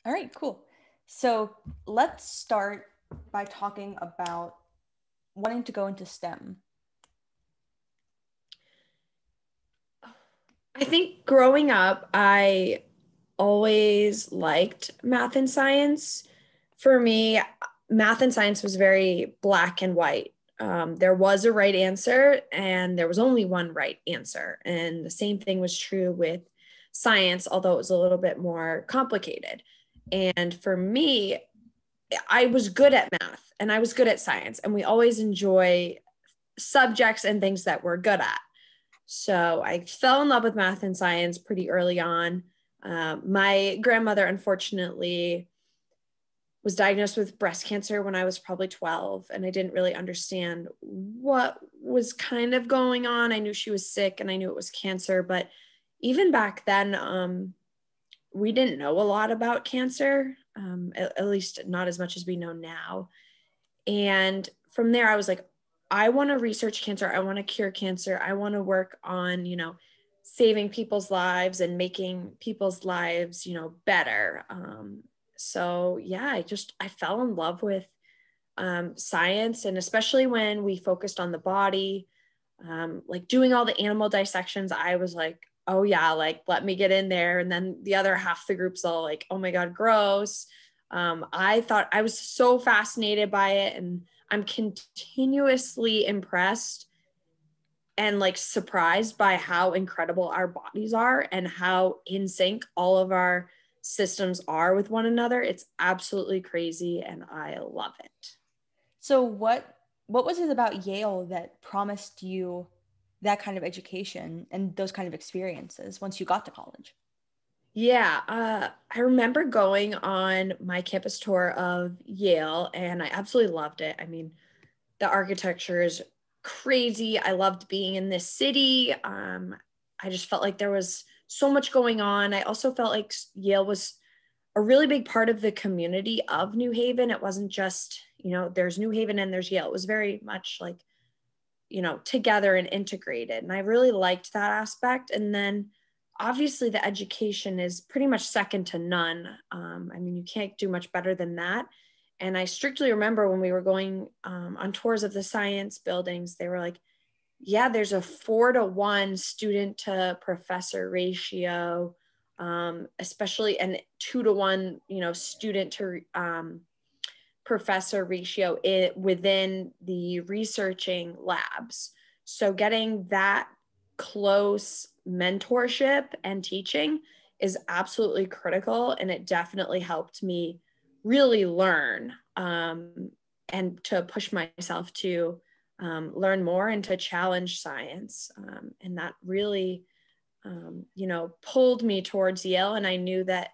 All right, cool. So let's start by talking about wanting to go into STEM. I think growing up, I always liked math and science. For me, math and science was very black and white. There was a right answer, and there was only one right answer. And the same thing was true with science, although it was a little bit more complicated. And for me, I was good at math and I was good at science, and we always enjoy subjects and things that we're good at. So I fell in love with math and science pretty early on. My grandmother, unfortunately, was diagnosed with breast cancer when I was probably 12, and I didn't really understand what was kind of going on. I knew she was sick and I knew it was cancer, but even back then, we didn't know a lot about cancer, at least not as much as we know now. And from there, I was like, I want to research cancer. I want to cure cancer. I want to work on, saving people's lives and making people's lives, better. So yeah, I fell in love with science, and especially when we focused on the body, like doing all the animal dissections, I was like, oh yeah, like let me get in there. And then the other half of the group's all like, oh my God, gross. I thought I was so fascinated by it, and I'm continuously impressed and like surprised by how incredible our bodies are and how in sync all of our systems are with one another. It's absolutely crazy, and I love it. So what was it about Yale that promised you that kind of education and those kind of experiences once you got to college? Yeah, I remember going on my campus tour of Yale, and I absolutely loved it. I mean, the architecture is crazy. I loved being in this city. I just felt like there was so much going on. I also felt like Yale was a really big part of the community of New Haven. It wasn't just, there's New Haven and there's Yale. It was very much like, together and integrated. And I really liked that aspect. And then obviously the education is pretty much second to none. I mean, you can't do much better than that. And I strictly remember when we were going on tours of the science buildings, they were like, yeah, there's a 4-to-1 student to professor ratio, especially, and 2-to-1, student to professor ratio within the researching labs. So getting that close mentorship and teaching is absolutely critical. And it definitely helped me really learn and to push myself to learn more and to challenge science. And that really, pulled me towards Yale. And I knew that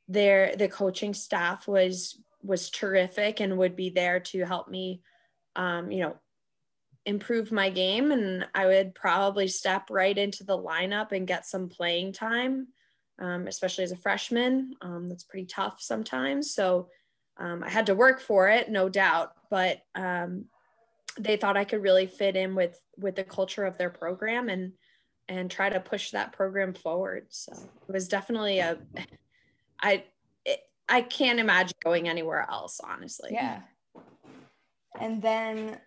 the coaching staff was terrific and would be there to help me, improve my game. And I would probably step right into the lineup and get some playing time, especially as a freshman. That's pretty tough sometimes. So I had to work for it, no doubt, but they thought I could really fit in with the culture of their program and try to push that program forward. So it was definitely I can't imagine going anywhere else, honestly. Yeah. And then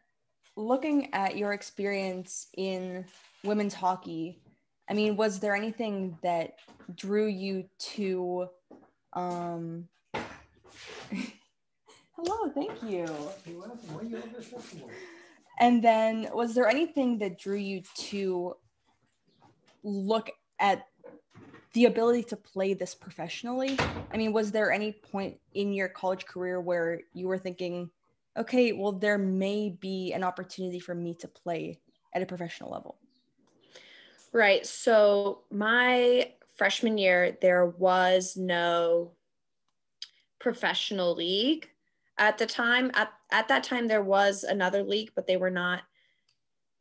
looking at your experience in women's hockey, I mean, was there anything that drew you to hello, thank you. And then was there anything that drew you to look at the ability to play this professionally? I mean, was there any point in your college career where you were thinking, okay, well, there may be an opportunity for me to play at a professional level? Right. So my freshman year, there was no professional league at the time. At that time, there was another league, but they were not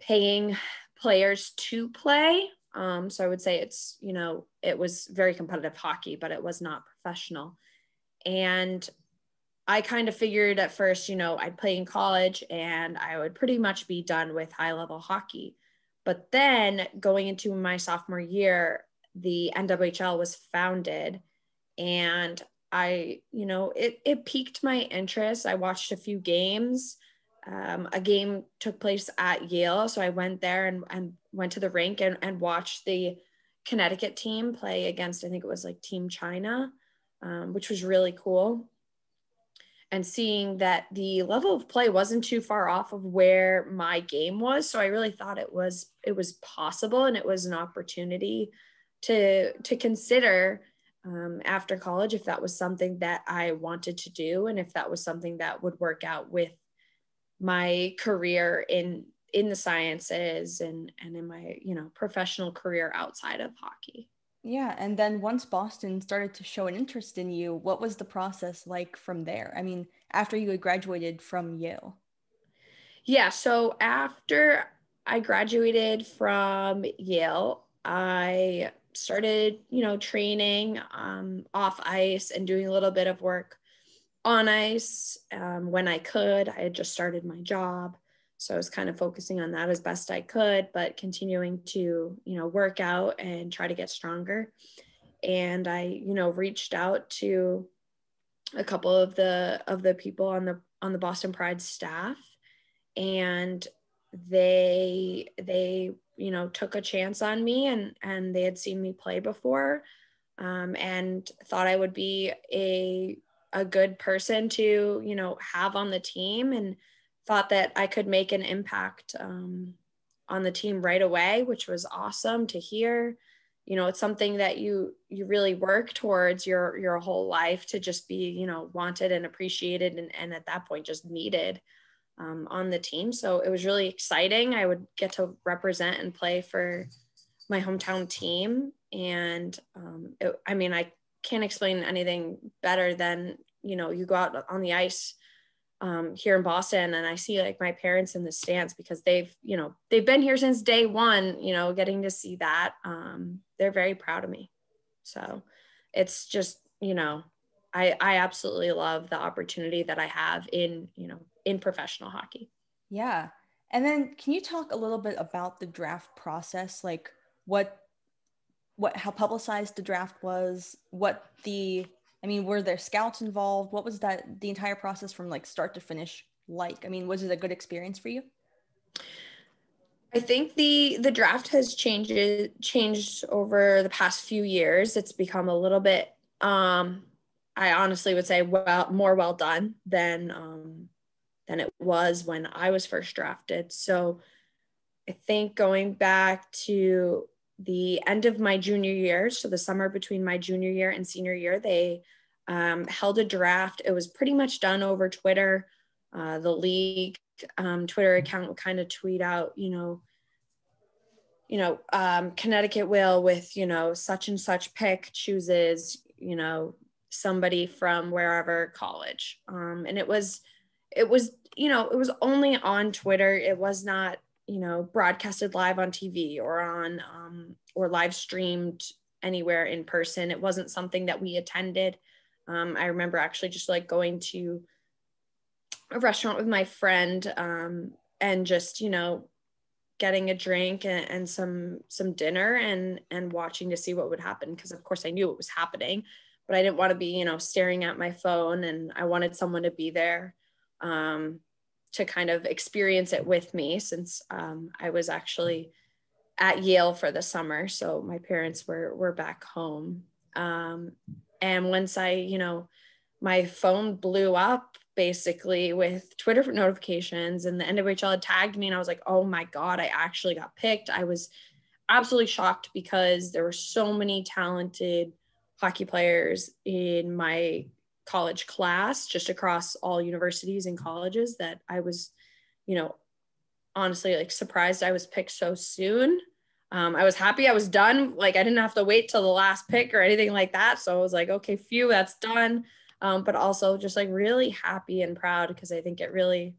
paying players to play. So I would say it was very competitive hockey, but it was not professional. And I kind of figured at first, I'd play in college and I would pretty much be done with high level hockey. But then going into my sophomore year, the NWHL was founded, and it piqued my interest. I watched a few games. A game took place at Yale, so I went there and went to the rink and watched the Connecticut team play against, I think it was like Team China, which was really cool. And seeing that the level of play wasn't too far off of where my game was. So I really thought it was possible, and it was an opportunity to consider after college, if that was something that I wanted to do, and if that was something that would work out with my career in the sciences and in my, professional career outside of hockey. Yeah, and then once Boston started to show an interest in you, what was the process like from there? I mean, after you had graduated from Yale. Yeah, so after I graduated from Yale, I started, training off ice and doing a little bit of work on ice when I could. I had just started my job, so I was kind of focusing on that as best I could, but continuing to, work out and try to get stronger. And I, reached out to a couple of the people on the Boston Pride staff, and they took a chance on me, and they had seen me play before, and thought I would be a good person to have on the team, and thought that I could make an impact on the team right away, which was awesome to hear. It's something that you really work towards your whole life, to just be wanted and appreciated, and at that point just needed on the team. So it was really exciting. I would get to represent and play for my hometown team. And I can't explain anything better than, you go out on the ice here in Boston, and I see like my parents in the stands, because they've been here since day one, getting to see that. They're very proud of me. So it's just, I absolutely love the opportunity that I have in professional hockey. Yeah. And then can you talk a little bit about the draft process? Like how publicized the draft was, were there scouts involved? What was the entire process from like start to finish like? I mean, was it a good experience for you? I think the draft has changed over the past few years. It's become a little bit, I honestly would say, more well done than it was when I was first drafted. So I think going back to the end of my junior year, so the summer between my junior year and senior year, they held a draft. It was pretty much done over Twitter. The league Twitter account would kind of tweet out, Connecticut will with, such and such pick chooses, somebody from wherever college. And it was only on Twitter. It was not, broadcasted live on TV or live streamed anywhere in person. It wasn't something that we attended. I remember actually just like going to a restaurant with my friend and just, getting a drink and some dinner and watching to see what would happen. Because of course I knew what was happening, but I didn't want to be, staring at my phone, and I wanted someone to be there to kind of experience it with me, since I was actually at Yale for the summer. So my parents were back home. And once my phone blew up basically with Twitter notifications, and the NWHL had tagged me, and I was like, oh my God, I actually got picked. I was absolutely shocked, because there were so many talented hockey players in my college class, just across all universities and colleges, that I was, honestly like surprised I was picked so soon. I was happy I was done. Like I didn't have to wait till the last pick or anything like that. So I was like, okay, phew, that's done. But also just like really happy and proud, because I think it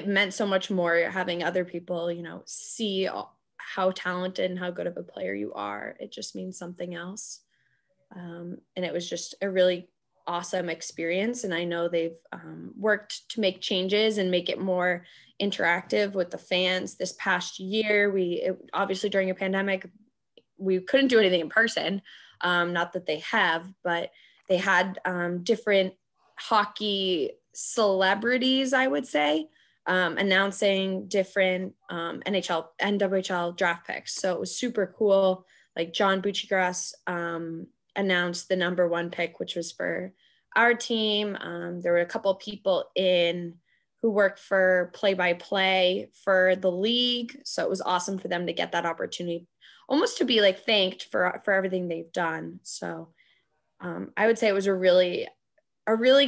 meant so much more having other people, see how talented and how good of a player you are. It just means something else. And it was just a really awesome experience. And I know they've worked to make changes and make it more interactive with the fans this past year. Obviously during a pandemic, we couldn't do anything in person. Not that they have, but they had different hockey celebrities, I would say, announcing different NHL, NWHL draft picks. So it was super cool. Like John Buccigross announced the number 1 pick, which was for our team. There were a couple of people who work for play-by-play for the league. So it was awesome for them to get that opportunity, almost to be like thanked for everything they've done. So I would say it was a really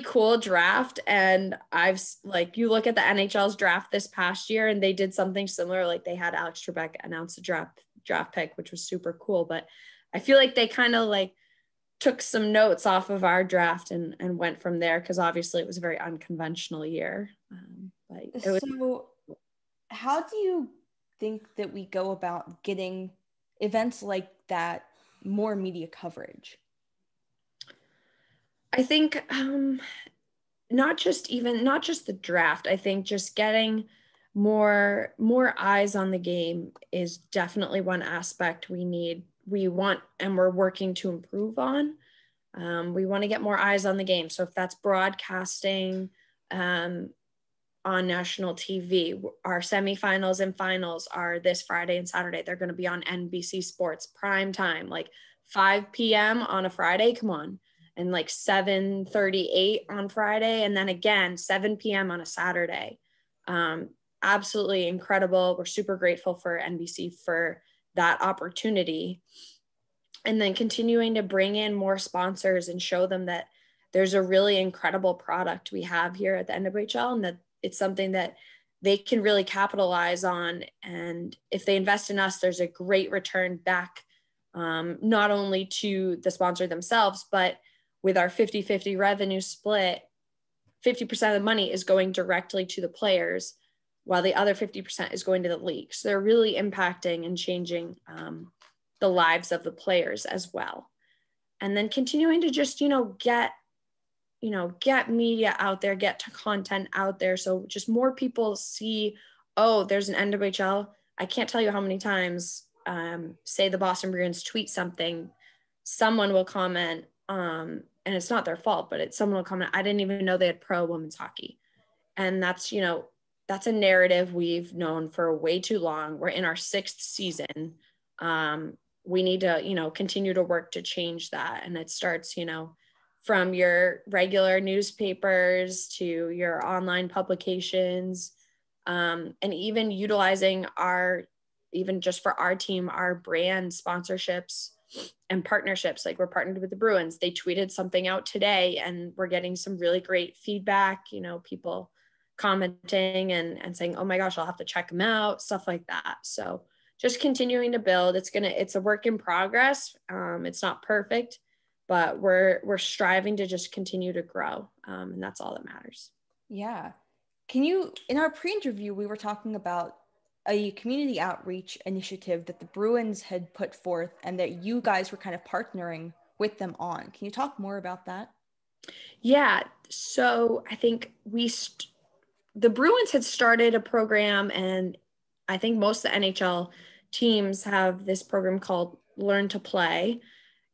cool draft. And you look at the NHL's draft this past year and they did something similar. Like they had Alex Trebek announce the draft pick, which was super cool. But I feel like they kind of like took some notes off of our draft and went from there, because obviously it was a very unconventional year. So how do you think that we go about getting events like that more media coverage? I think not just the draft. I think just getting more eyes on the game is definitely one aspect we want, and we're working to improve on. We want to get more eyes on the game. So if that's broadcasting on national TV, our semifinals and finals are this Friday and Saturday. They're going to be on NBC Sports prime time, like 5 p.m. on a Friday. Come on. And like 7:38 on Friday. And then again, 7 p.m. on a Saturday. Absolutely incredible. We're super grateful for NBC for that opportunity. And then continuing to bring in more sponsors and show them that there's a really incredible product we have here at the NWHL, and that it's something that they can really capitalize on. And if they invest in us, there's a great return back, not only to the sponsor themselves, but with our 50-50 revenue split, 50% of the money is going directly to the players, while the other 50% is going to the league. So they're really impacting and changing the lives of the players as well. And then continuing to just, get media out there, get to content out there. So just more people see, oh, there's an NWHL. I can't tell you how many times, say the Boston Bruins tweet something, someone will comment, and it's not their fault, but someone will comment, I didn't even know they had pro women's hockey. And that's a narrative we've known for way too long. We're in our 6th season. We need to, continue to work to change that. And it starts, from your regular newspapers to your online publications, and even utilizing even just for our team, our brand sponsorships and partnerships. Like we're partnered with the Bruins. They tweeted something out today and we're getting some really great feedback, people commenting and saying, oh my gosh, I'll have to check them out, stuff like that. So just continuing to build. It's a work in progress. It's not perfect, but we're striving to just continue to grow. And that's all that matters. Yeah. In our pre-interview, we were talking about a community outreach initiative that the Bruins had put forth and that you guys were kind of partnering with them on. Can you talk more about that? Yeah. So I think the Bruins had started a program, and I think most of the NHL teams have this program called Learn to Play.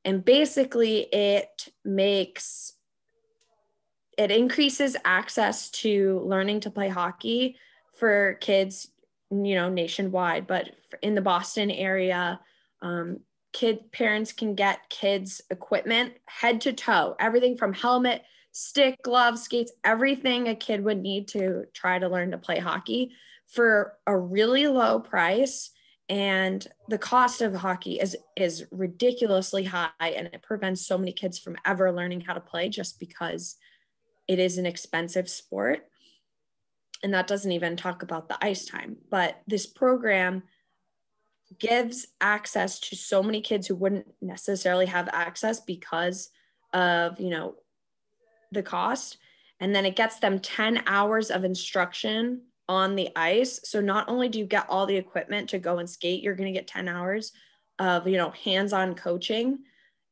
And basically it increases access to learning to play hockey for kids, nationwide, but in the Boston area, parents can get kids equipment head to toe, everything from helmet, stick, gloves, skates, everything a kid would need to try to learn to play hockey for a really low price. And the cost of hockey is ridiculously high, and it prevents so many kids from ever learning how to play just because it is an expensive sport. And that doesn't even talk about the ice time. But this program gives access to so many kids who wouldn't necessarily have access because of, the cost. And then it gets them 10 hours of instruction on the ice. So not only do you get all the equipment to go and skate, you're going to get 10 hours of, hands-on coaching.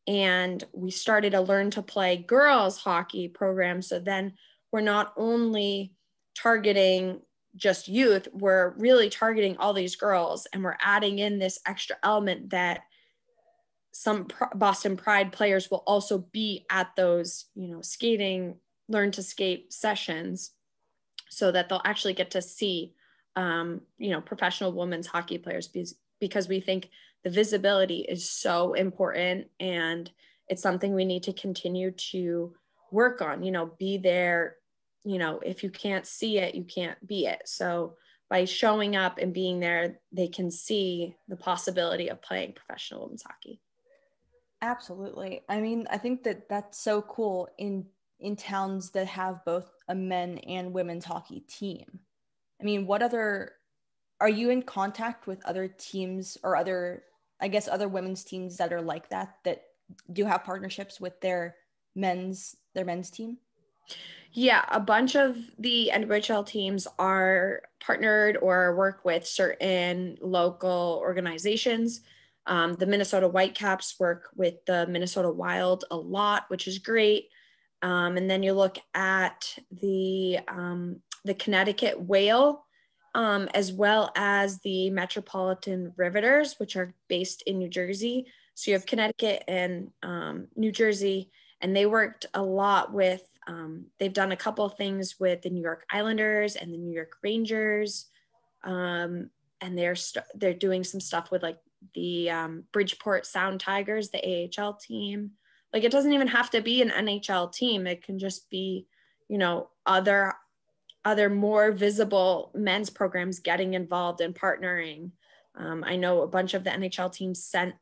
And we started a Learn to Play girls hockey program. So then we're not only targeting just youth, we're really targeting all these girls, and we're adding in this extra element that some Boston Pride players will also be at those, skating, learn to skate sessions, so that they'll actually get to see, professional women's hockey players, because we think the visibility is so important, and it's something we need to continue to work on, be there. If you can't see it, you can't be it. So by showing up and being there, they can see the possibility of playing professional women's hockey. Absolutely. I mean, I think that that's so cool in towns that have both a men and women's hockey team. I mean, are you in contact with other teams or other women's teams that are like that do have partnerships with their men's team? Yeah, a bunch of the NWHL teams are partnered or work with certain local organizations. The Minnesota Whitecaps work with the Minnesota Wild a lot, which is great. And then you look at the Connecticut Whale, as well as the Metropolitan Riveters, which are based in New Jersey. So you have Connecticut and New Jersey, and they worked a lot with, they've done a couple of things with the New York Islanders and the New York Rangers. And they're doing some stuff with like the Bridgeport Sound Tigers, the AHL team. Like, it doesn't even have to be an NHL team. It can just be, other more visible men's programs getting involved and partnering. I know a bunch of the NHL teams sent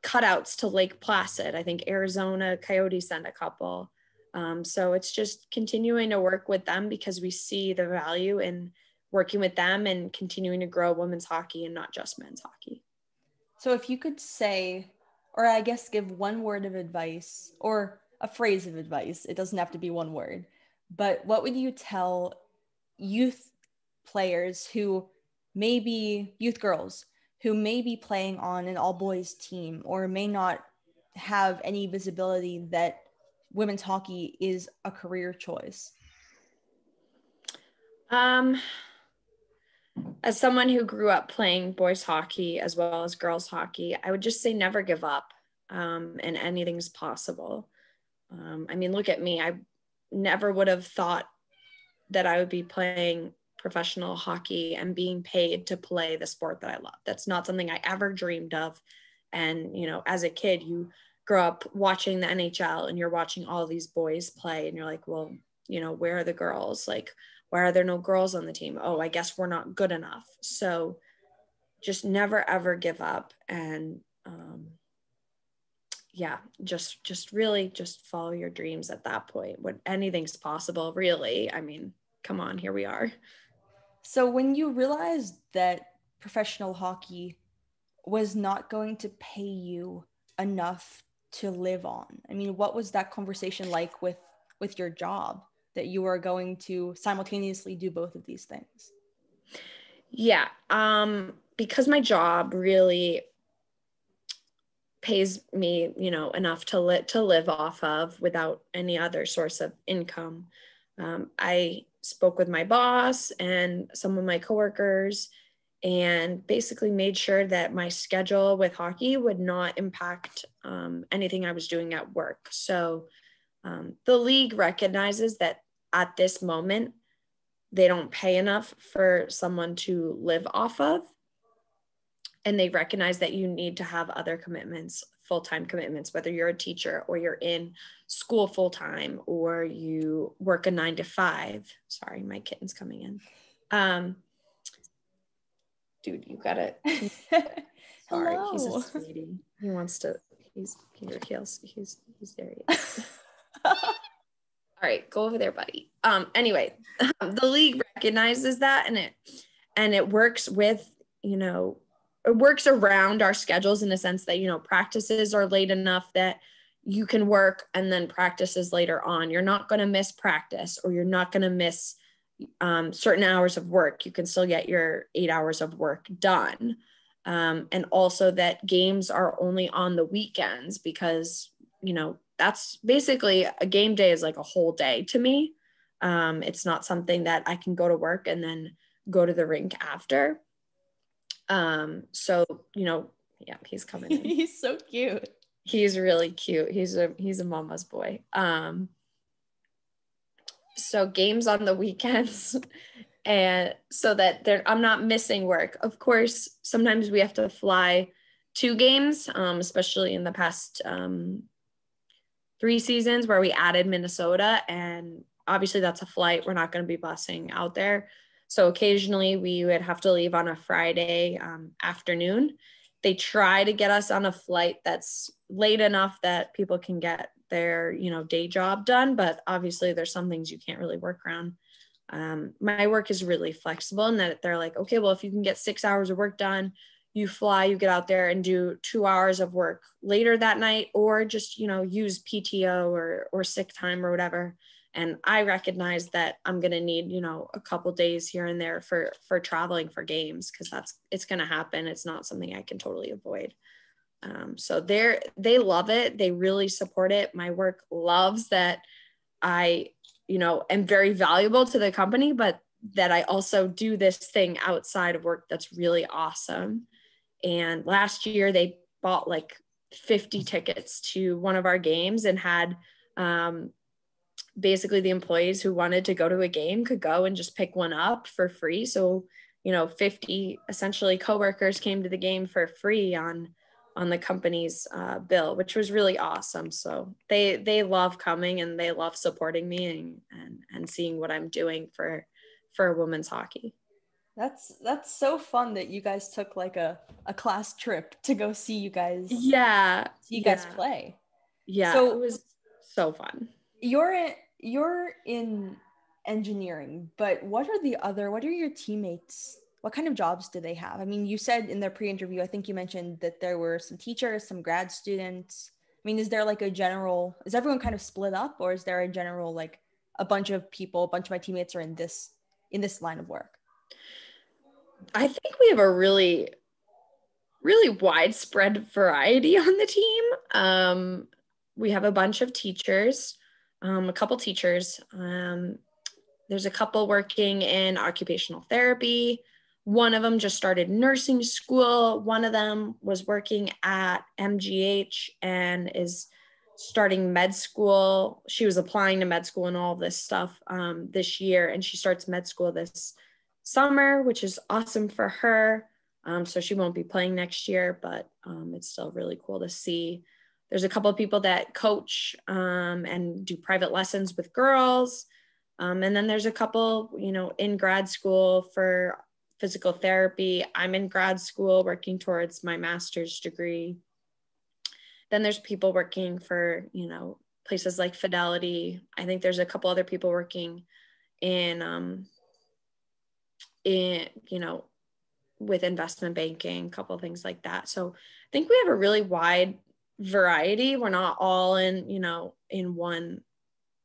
cutouts to Lake Placid. I think Arizona Coyotes sent a couple. So it's just continuing to work with them, because we see the value in working with them and continuing to grow women's hockey and not just men's hockey. So if you could say, or I guess give one word of advice or a phrase of advice, it doesn't have to be one word, but what would you tell youth players youth girls who may be playing on an all boys team or may not have any visibility that women's hockey is a career choice? As someone who grew up playing boys hockey as well as girls hockey, I would just say never give up, and anything's possible. I mean, look at me. I never would have thought that I would be playing professional hockey and being paid to play the sport that I love. That's not something I ever dreamed of. And, as a kid, you grow up watching the NHL and you're watching all these boys play and you're like, well, where are the girls? Like, why are there no girls on the team? Oh, I guess we're not good enough. So just never, ever give up. And just really just follow your dreams at that point, when anything's possible, really. I mean, come on, here we are. So when you realized that professional hockey was not going to pay you enough to live on, I mean, what was that conversation like with your job, that you were going to simultaneously do both of these things? Yeah. Because my job really pays me, enough to live off of without any other source of income. I spoke with my boss and some of my coworkers and basically made sure that my schedule with hockey would not impact anything I was doing at work. So the league recognizes that at this moment, they don't pay enough for someone to live off of. And they recognize that you need to have other commitments, full-time commitments, whether you're a teacher or you're in school full-time or you work a 9 to 5. Sorry, my kitten's coming in. Dude, you got it. Sorry, Hello. he's a sweetie. He wants to, he's there. He is. All right, go over there, buddy. Anyway, the league recognizes that, and it works with, it works around our schedules in the sense that, practices are late enough that you can work and then practices later on. You're not going to miss practice, or you're not going to miss certain hours of work. You can still get your 8 hours of work done. And also that games are only on the weekends, because, that's basically a game day is like a whole day to me. It's not something that I can go to work and then go to the rink after. So, Yeah, he's coming in. He's so cute. He's really cute. He's a mama's boy. So games on the weekends, and so that I'm not missing work. Of course, sometimes we have to fly to games, especially in the past 3 seasons where we added Minnesota, and obviously that's a flight. We're not going to be busing out there. So occasionally we would have to leave on a Friday afternoon. They try to get us on a flight that's late enough that people can get their, day job done. But obviously there's some things you can't really work around. My work is really flexible in that they're like, okay, well, if you can get 6 hours of work done, you fly, you get out there and do 2 hours of work later that night, or just, use PTO or sick time or whatever. And I recognize that I'm going to need, a couple days here and there for traveling for games, because it's going to happen. It's not something I can totally avoid. So they love it. They really support it. My work loves that I, am very valuable to the company, but that I also do this thing outside of work that's really awesome. And last year they bought like 50 tickets to one of our games and had basically the employees who wanted to go to a game could go and just pick one up for free. So, 50 essentially coworkers came to the game for free on the company's bill, which was really awesome. So they love coming and they love supporting me and seeing what I'm doing for women's hockey. That's so fun that you guys took like a class trip to go see you guys. Yeah. See you guys play. Yeah. So it was so fun. You're in engineering, but what are your teammates? What kind of jobs do they have? I mean, you said in the pre-interview, I think you mentioned that there were some teachers, some grad students. I mean, is there like is everyone kind of split up, or is there a general, like a bunch of my teammates are in this line of work? I think we have a really, really widespread variety on the team. We have a bunch of teachers, a couple teachers. There's a couple working in occupational therapy. One of them just started nursing school. One of them was working at MGH and is starting med school. She was applying to med school and all this stuff this year, and she starts med school this summer, which is awesome for her. So she won't be playing next year, but it's still really cool to see. There's a couple of people that coach and do private lessons with girls. And then there's a couple, in grad school for physical therapy. I'm in grad school working towards my master's degree. Then there's people working for, places like Fidelity. I think there's a couple other people working in with investment banking, a couple of things like that. So I think we have a really wide variety. We're not all in, in one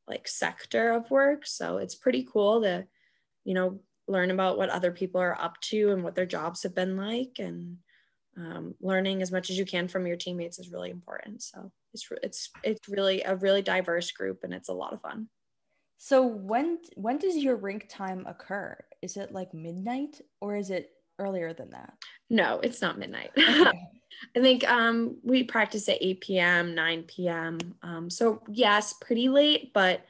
like sector of work. So it's pretty cool to, learn about what other people are up to and what their jobs have been like. And learning as much as you can from your teammates is really important. So it's really a really diverse group, and it's a lot of fun. So when does your rink time occur? Is it like midnight, or is it earlier than that? No, it's not midnight. Okay. I think we practice at 8 p.m., 9 p.m. So yes, pretty late, but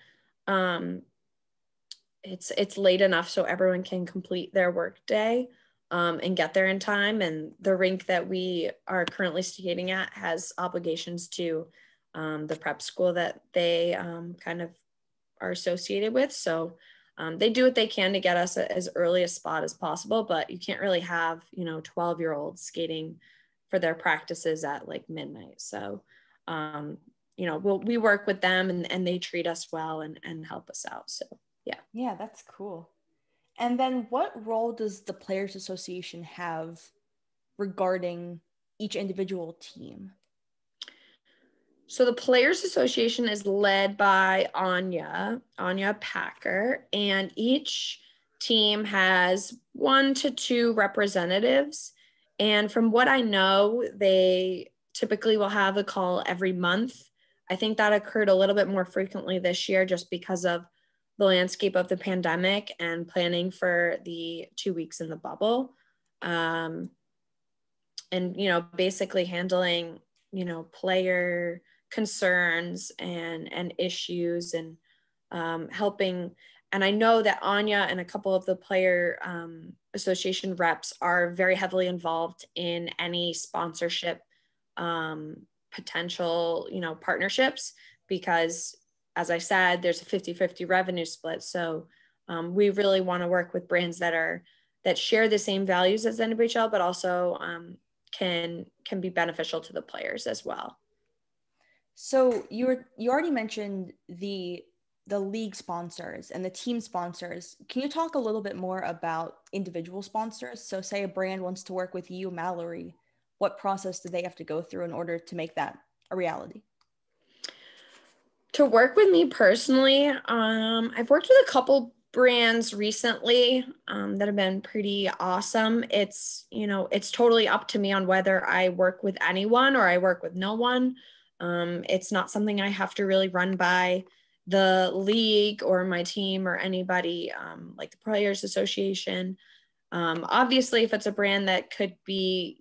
it's late enough so everyone can complete their work day and get there in time. And the rink that we are currently skating at has obligations to the prep school that they kind of are associated with. So they do what they can to get us as early a spot as possible, but you can't really have, 12-year-olds skating for their practices at like midnight. So, we work with them and they treat us well and help us out. So, yeah. Yeah, that's cool. And then what role does the Players Association have regarding each individual team? So the Players Association is led by Anya Packer, and each team has 1 to 2 representatives. And from what I know, they typically will have a call every month. I think that occurred a little bit more frequently this year just because of the landscape of the pandemic and planning for the 2 weeks in the bubble. and, basically handling, player concerns and issues, and helping. And I know that Anya and a couple of the player association reps are very heavily involved in any sponsorship potential, partnerships, because as I said, there's a 50-50 revenue split. So we really want to work with brands that share the same values as NWHL, but also can be beneficial to the players as well. So you already mentioned the league sponsors and the team sponsors. Can you talk a little bit more about individual sponsors? So say a brand wants to work with you, Mallory, what process do they have to go through in order to make that a reality? To work with me personally, I've worked with a couple brands recently that have been pretty awesome. It's totally up to me on whether I work with anyone or I work with no one. It's not something I have to really run by the league or my team or anybody, like the Players Association. Obviously, if it's a brand that could be,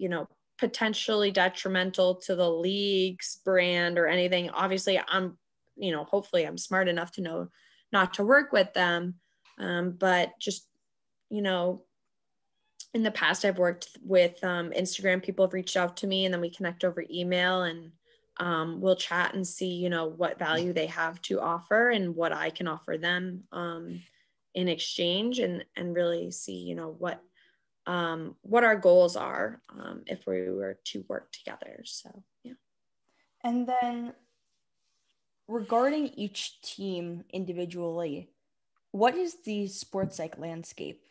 potentially detrimental to the league's brand or anything, obviously hopefully I'm smart enough to know not to work with them. But just, in the past, I've worked with Instagram. People have reached out to me, and then we connect over email, and we'll chat and see, what value they have to offer and what I can offer them in exchange, and really see, what our goals are if we were to work together. So, yeah. And then regarding each team individually, what is the sports psych landscape?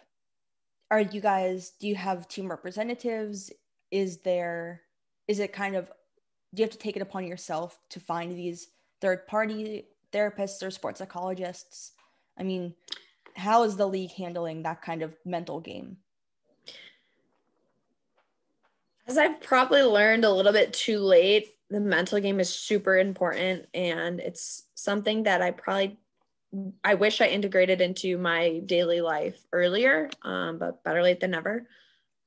Do you have team representatives? Is it kind of, do you have to take it upon yourself to find these third-party therapists or sports psychologists? I mean, how is the league handling that kind of mental game? As I've probably learned a little bit too late, the mental game is super important, and it's something that I wish I integrated into my daily life earlier, but better late than never.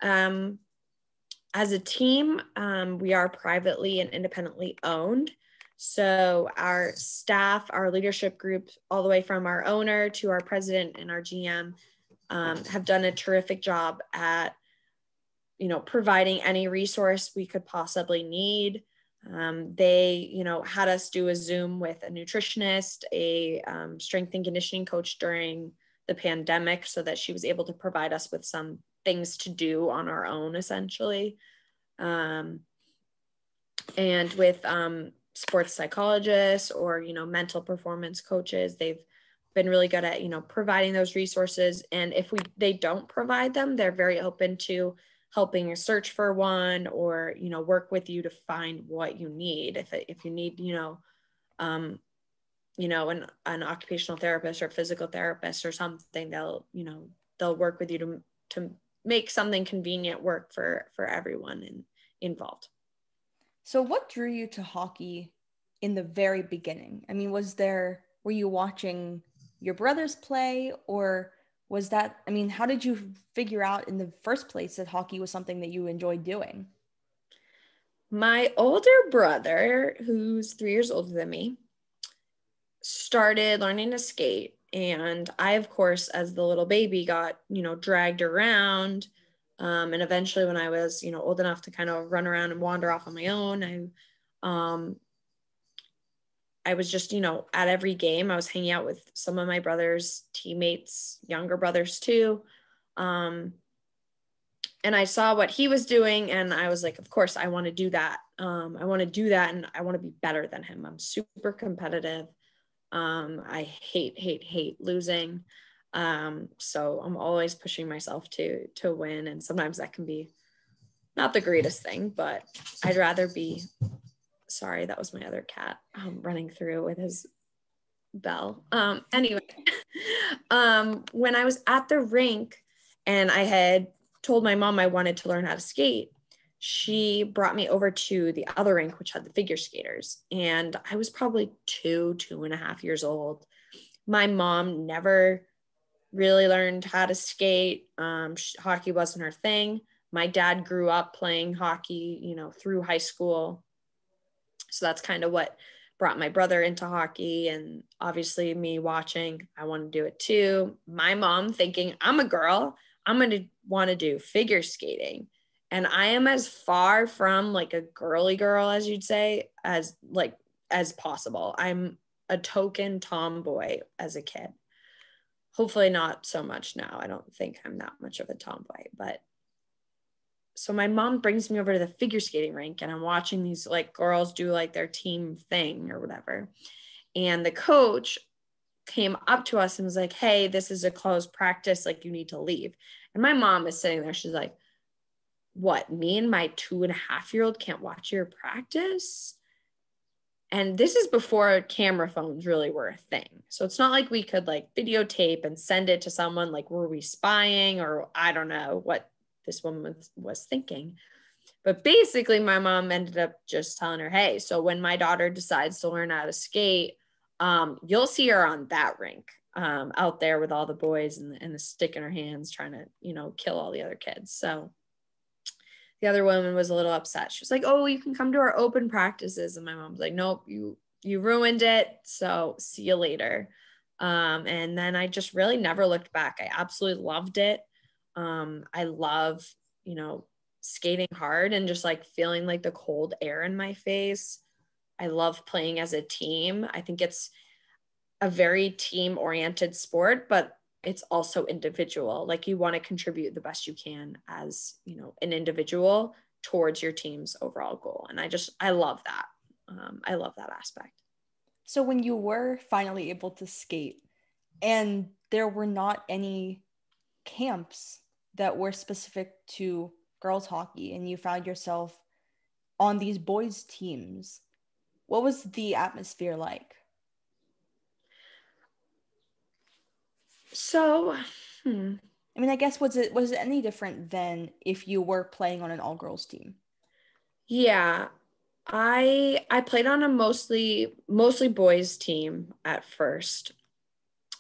As a team, we are privately and independently owned. So our staff, our leadership group, all the way from our owner to our president and our GM, have done a terrific job at, providing any resource we could possibly need. They, had us do a Zoom with a nutritionist, a strength and conditioning coach during the pandemic, so that she was able to provide us with some things to do on our own, essentially. And with sports psychologists or, mental performance coaches, they've been really good at, providing those resources. And if they don't provide them, they're very open to helping you search for one, or, work with you to find what you need. If you need, an occupational therapist or physical therapist or something, they'll work with you to make something convenient work for everyone involved. So what drew you to hockey in the very beginning? I mean, were you watching your brothers play, or how did you figure out in the first place that hockey was something that you enjoyed doing? My older brother, who's 3 years older than me, started learning to skate. And I, of course, as the little baby, got, dragged around. And eventually when I was, old enough to kind of run around and wander off on my own, I was just, at every game, I was hanging out with some of my brother's teammates, younger brothers too. And I saw what he was doing, and I was like, of course, I want to do that. I want to do that, and I want to be better than him. I'm super competitive. I hate losing. So I'm always pushing myself to win. And sometimes that can be not the greatest thing, but I'd rather be. Sorry, that was my other cat running through with his bell. Anyway, when I was at the rink and I had told my mom I wanted to learn how to skate, she brought me over to the other rink, which had the figure skaters. And I was probably 2.5 years old. My mom never really learned how to skate. Hockey wasn't her thing. my dad grew up playing hockey, you know, through high school. So that's kind of what brought my brother into hockey. And obviously me watching, I want to do it too. My mom thinking I'm a girl, I'm going to want to do figure skating. And I am as far from like a girly girl, as you'd say, as possible. I'm a token tomboy as a kid. Hopefully not so much now. I don't think I'm that much of a tomboy, but so my mom brings me over to the figure skating rink and I'm watching these like girls do like their team thing or whatever. And the coach came up to us and was like, hey, this is a closed practice. Like you need to leave. And my mom is sitting there. She's like, what, me and my 2.5-year-old can't watch your practice? And this is before camera phones really were a thing. So it's not like we could like videotape and send it to someone, like, were we spying or I don't know what this woman was thinking. But basically my mom ended up just telling her, hey, so when my daughter decides to learn how to skate, you'll see her on that rink out there with all the boys and the stick in her hands trying to, you know, kill all the other kids. So the other woman was a little upset. She was like, oh, you can come to our open practices. And my mom's like, nope, you ruined it. So see you later. And then I just really never looked back. I absolutely loved it. I love, you know, skating hard and just like feeling like the cold air in my face. I love playing as a team. I think it's a very team oriented sport, but it's also individual. Like you want to contribute the best you can as, you know, an individual towards your team's overall goal. And I love that. I love that aspect. So when you were finally able to skate and there were not any camps that were specific to girls hockey and you found yourself on these boys teams, what was the atmosphere like? So, I mean, I guess was it any different than if you were playing on an all-girls team? yeah, I played on a mostly boys team at first.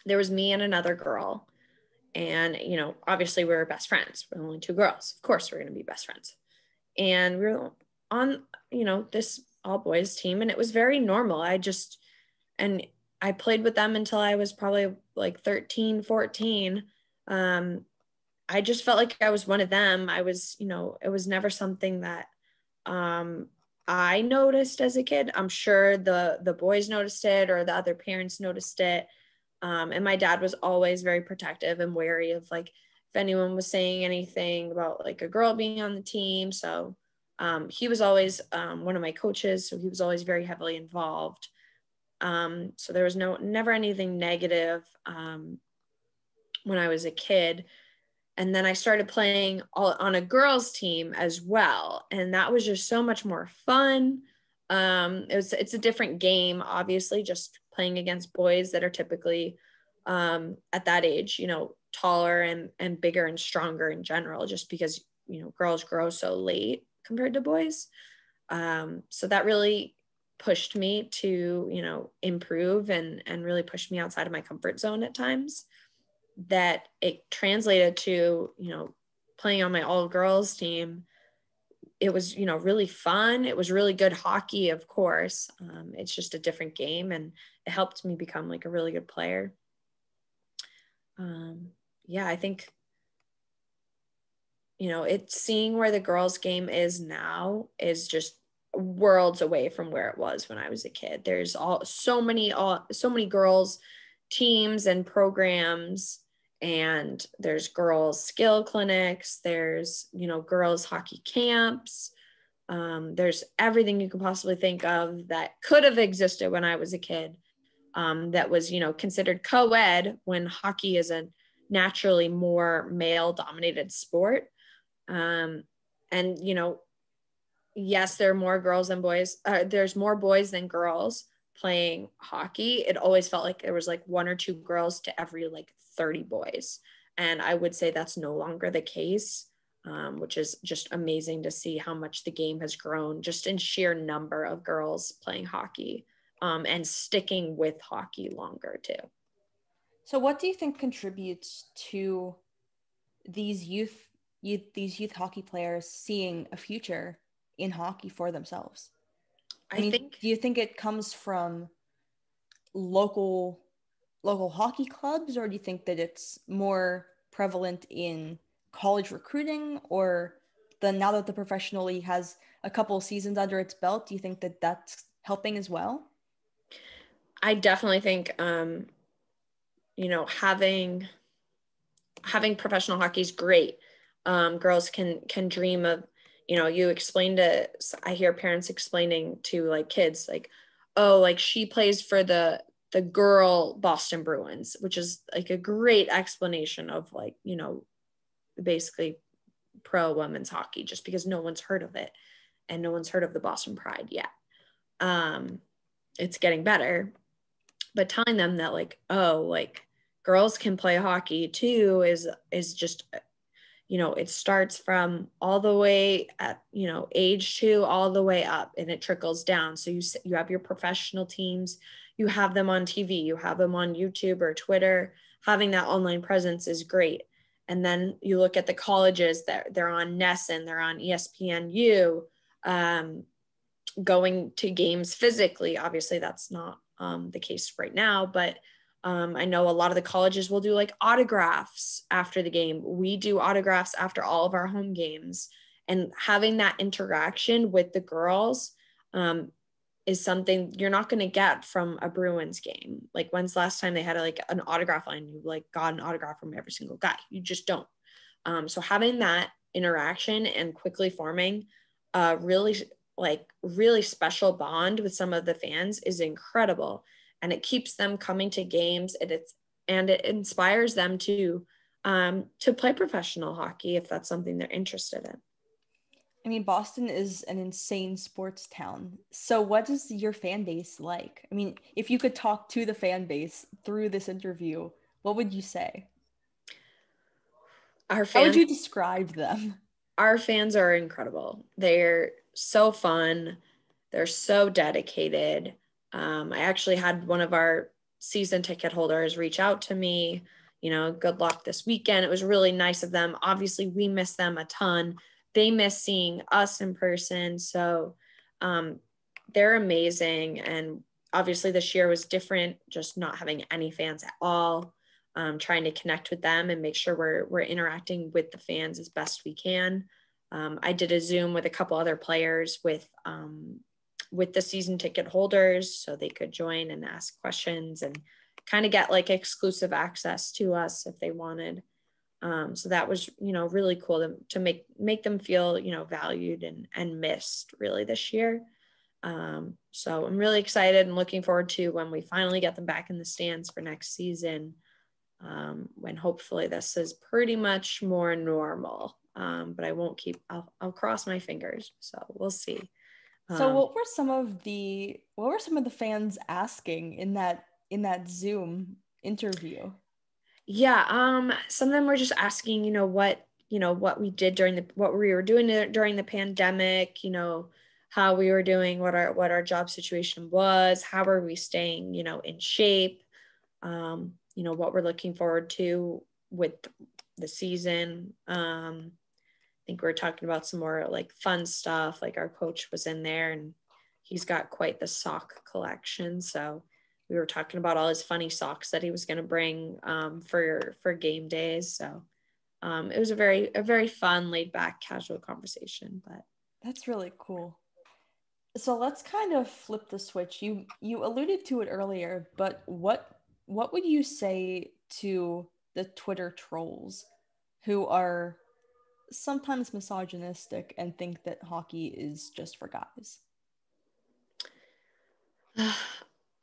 There was me and another girl. And, you know, obviously we were best friends. We're only two girls. Of course, we're going to be best friends. And we were on, you know, this all boys team. And it was very normal. And I played with them until I was probably like 13, 14. I just felt like I was one of them. I was, you know, it was never something that I noticed as a kid. I'm sure the boys noticed it or the other parents noticed it. And my dad was always very protective and wary of like if anyone was saying anything about like a girl being on the team. So he was always one of my coaches. So he was always very heavily involved. So there was never anything negative when I was a kid. And then I started playing on a girls team as well. And that was just so much more fun. It's a different game, obviously, just playing against boys that are typically at that age, you know, taller and bigger and stronger in general, just because, you know, girls grow so late compared to boys. So that really pushed me to, you know, improve and really pushed me outside of my comfort zone at times. That it translated to, you know, playing on my all girls team. It was, you know, really fun. It was really good hockey, of course. It's just a different game and it helped me become like a really good player. Yeah, I think, you know, it's seeing where the girls game is now is just worlds away from where it was when I was a kid. There's so many girls teams and programs, and there's girls skill clinics, there's, you know, girls hockey camps. There's everything you could possibly think of that could have existed when I was a kid, that was, you know, considered co-ed when hockey is a naturally more male dominated sport. And, you know, yes, there are more girls than boys. There's more boys than girls playing hockey. It always felt like there was like one or two girls to every like 30 boys. And I would say that's no longer the case, which is just amazing to see how much the game has grown just in sheer number of girls playing hockey, and sticking with hockey longer too. So what do you think contributes to these youth these youth hockey players seeing a future in hockey for themselves? I I mean, think do you think it comes from local hockey clubs, or do you think that it's more prevalent in college recruiting, or the now that the professional league has a couple of seasons under its belt, do you think that that's helping as well? I definitely think having professional hockey is great. Girls can dream of, you explain to, I hear parents explaining to like kids like, oh, like she plays for the girl Boston Bruins, which is like a great explanation of like, basically pro women's hockey, just because no one's heard of it and no one's heard of the Boston Pride yet. It's getting better, but telling them that like, oh, like girls can play hockey too is just, it starts from all the way at, age 2 all the way up, and it trickles down. So you have your professional teams, you have them on TV, you have them on YouTube or Twitter. Having that online presence is great. And then you look at the colleges that they're on NESN, they're on ESPNU, going to games physically. Obviously that's not the case right now, but I know a lot of the colleges will do like autographs after the game. We do autographs after all of our home games, and having that interaction with the girls is something you're not going to get from a Bruins game. Like, when's the last time they had like an autograph line? You like got an autograph from every single guy. You just don't. So having that interaction and quickly forming really special bond with some of the fans is incredible, and it keeps them coming to games, and it inspires them to play professional hockey if that's something they're interested in. I mean, Boston is an insane sports town. So what is your fan base like? I mean, if you could talk to the fan base through this interview, what would you say? How would fans you describe them? Our fans are incredible. They're so fun. They're so dedicated. I actually had one of our season ticket holders reach out to me, good luck this weekend. It was really nice of them. Obviously, we miss them a ton. They miss seeing us in person. So they're amazing. And obviously this year was different, just not having any fans at all. Trying to connect with them and make sure we're interacting with the fans as best we can. I did a Zoom with a couple other players with the season ticket holders, so they could join and ask questions and kind of get like exclusive access to us if they wanted. So that was, really cool to make them feel, valued and missed really this year. So I'm really excited and looking forward to when we finally get them back in the stands for next season. When hopefully this is pretty much more normal. But I'll cross my fingers. So we'll see. So what were some of the fans asking in that Zoom interview? Yeah. Some of them were just asking, what we did what we were doing during the pandemic, how we were doing, what our job situation was, how are we staying, in shape, what we're looking forward to with the season. I think we're talking about some more like fun stuff. Like our coach was in there and he's got quite the sock collection. So we were talking about all his funny socks that he was going to bring for game days. So it was a very fun, laid back, casual conversation. But that's really cool. So let's kind of flip the switch. You alluded to it earlier, but what would you say to the Twitter trolls who are sometimes misogynistic and think that hockey is just for guys?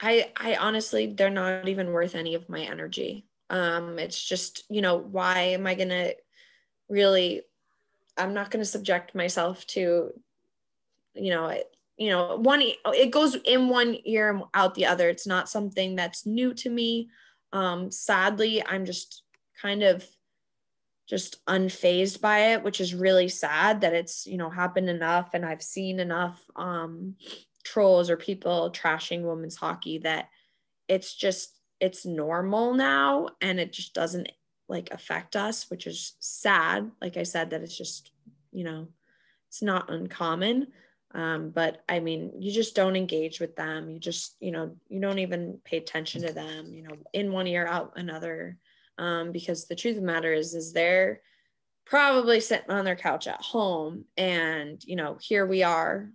I honestly, they're not even worth any of my energy. It's just, why am I going to I'm not going to subject myself to, it goes in one ear out the other. It's not something that's new to me. Sadly, I'm just kind of just unfazed by it, which is really sad that it's, happened enough. And I've seen enough trolls or people trashing women's hockey that it's normal now. And it just doesn't like affect us, which is sad. Like I said, that it's just, it's not uncommon. But I mean, you just don't engage with them. You just, you don't even pay attention to them, in one ear, out another. Because the truth of the matter is they're probably sitting on their couch at home, and, here we are,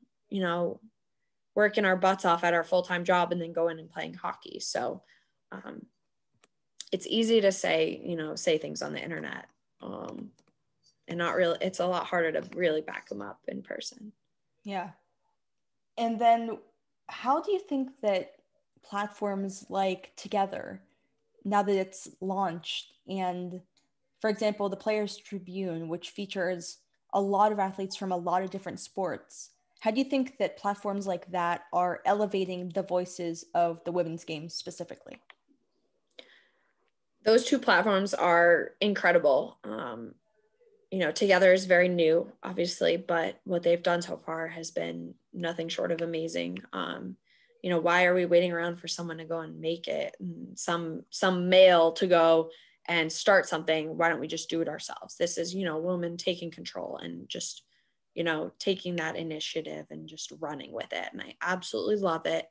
working our butts off at our full-time job and then going and playing hockey. So, it's easy to say things on the internet, and not really, it's a lot harder to really back them up in person. Yeah. And then how do you think that platforms like Together, now that it's launched, and for example, the Players Tribune, which features a lot of athletes from a lot of different sports, how do you think that platforms like that are elevating the voices of the women's game specifically? Those two platforms are incredible. Together is very new, obviously, but what they've done so far has been nothing short of amazing. Why are we waiting around for someone to go and make it, and some male to go and start something? Why don't we just do it ourselves? This is, women taking control and just, taking that initiative and just running with it. And I absolutely love it.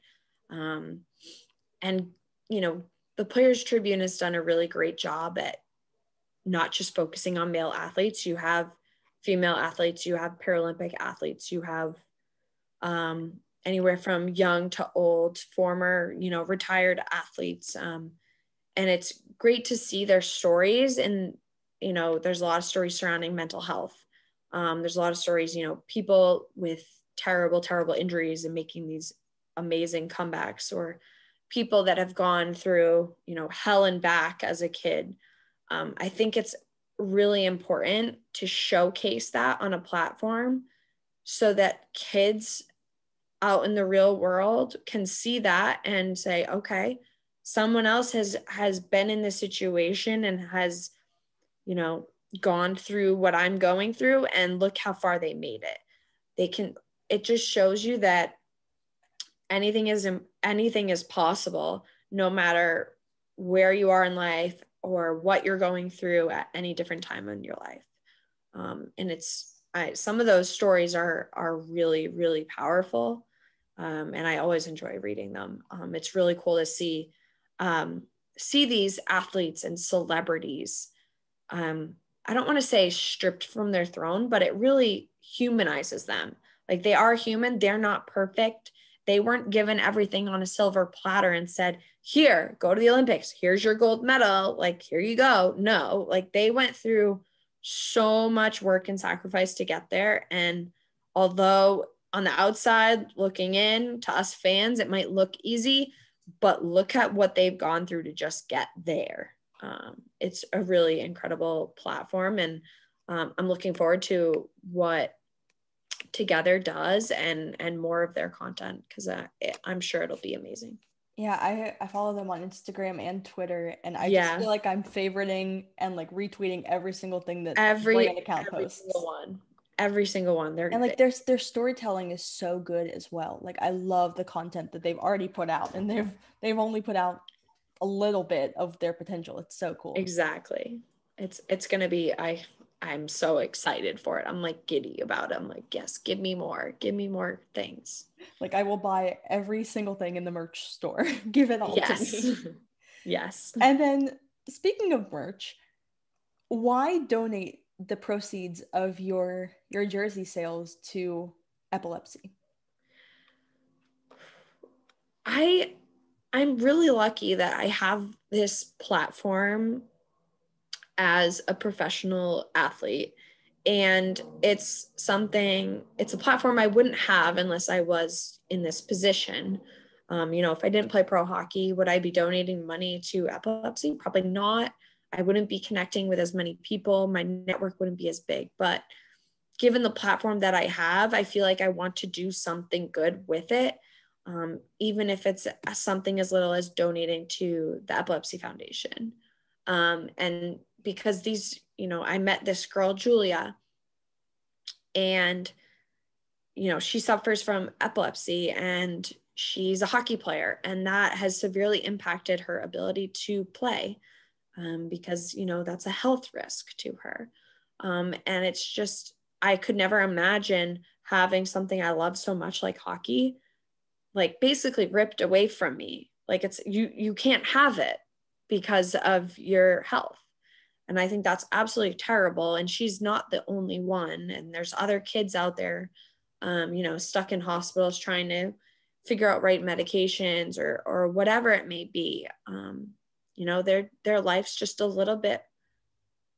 And, the Players Tribune has done a really great job at not just focusing on male athletes. You have female athletes, you have Paralympic athletes, you have anywhere from young to old, former, retired athletes. And it's great to see their stories. And, there's a lot of stories surrounding mental health. There's a lot of stories, people with terrible, terrible injuries and making these amazing comebacks, or people that have gone through, hell and back as a kid. I think it's really important to showcase that on a platform so that kids out in the real world can see that and say, okay, someone else has been in this situation and has, gone through what I'm going through, and look how far they made it. It just shows you that anything is possible, no matter where you are in life or what you're going through at any different time in your life. And some of those stories are really, really powerful. And I always enjoy reading them. It's really cool to see these athletes and celebrities. I don't want to say stripped from their throne, but it really humanizes them. Like, they are human. They're not perfect. They weren't given everything on a silver platter and said, here, go to the Olympics. Here's your gold medal. Like, here you go. No, like, they went through so much work and sacrifice to get there. And although on the outside looking in to us fans, it might look easy, but look at what they've gone through to just get there. It's a really incredible platform. And I'm looking forward to what Together does and more of their content, because I'm sure it'll be amazing. Yeah, I follow them on Instagram and Twitter, and I just feel like I'm favoriting and like retweeting every single thing that brand account posts. Every single one. And like their storytelling is so good as well. Like, I love the content that they've already put out, and they've only put out a little bit of their potential. It's so cool. Exactly. It's gonna be, I'm so excited for it. I'm like giddy about it. I'm like, yes, give me more things. Like, I will buy every single thing in the merch store. Give it all to me. Yes. And then, speaking of merch, why donate the proceeds of your jersey sales to epilepsy? I'm really lucky that I have this platform as a professional athlete. And it's a platform I wouldn't have unless I was in this position. If I didn't play pro hockey, would I be donating money to epilepsy? Probably not. I wouldn't be connecting with as many people. My network wouldn't be as big. But given the platform that I have, I feel like I want to do something good with it. Even if it's something as little as donating to the Epilepsy Foundation. And because I met this girl, Julia, and, she suffers from epilepsy, and she's a hockey player, and that has severely impacted her ability to play. because, that's a health risk to her. And it's just, I could never imagine having something I love so much like hockey, like basically ripped away from me. Like you can't have it because of your health. And I think that's absolutely terrible. And she's not the only one. And there's other kids out there, stuck in hospitals trying to figure out right medications or whatever it may be. Their life's just a little bit,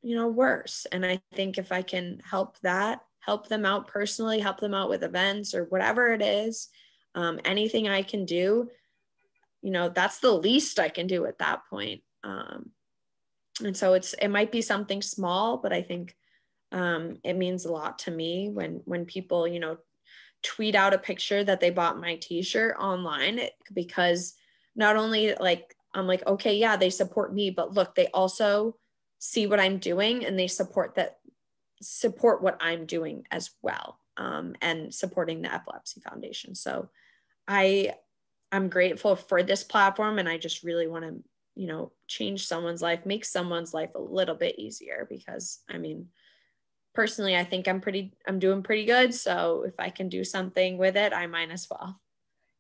worse. And I think if I can help them out personally, help them out with events or whatever it is, anything I can do, that's the least I can do at that point. And so it might be something small, but I think it means a lot to me when people, tweet out a picture that they bought my t-shirt online, because not only like, I'm like, okay, yeah, they support me, but look, they also see what I'm doing and they support what I'm doing as well. And supporting the Epilepsy Foundation. So I'm grateful for this platform, and I just really want to, change someone's life, make someone's life a little bit easier, because personally, I think I'm doing pretty good. So if I can do something with it, I might as well.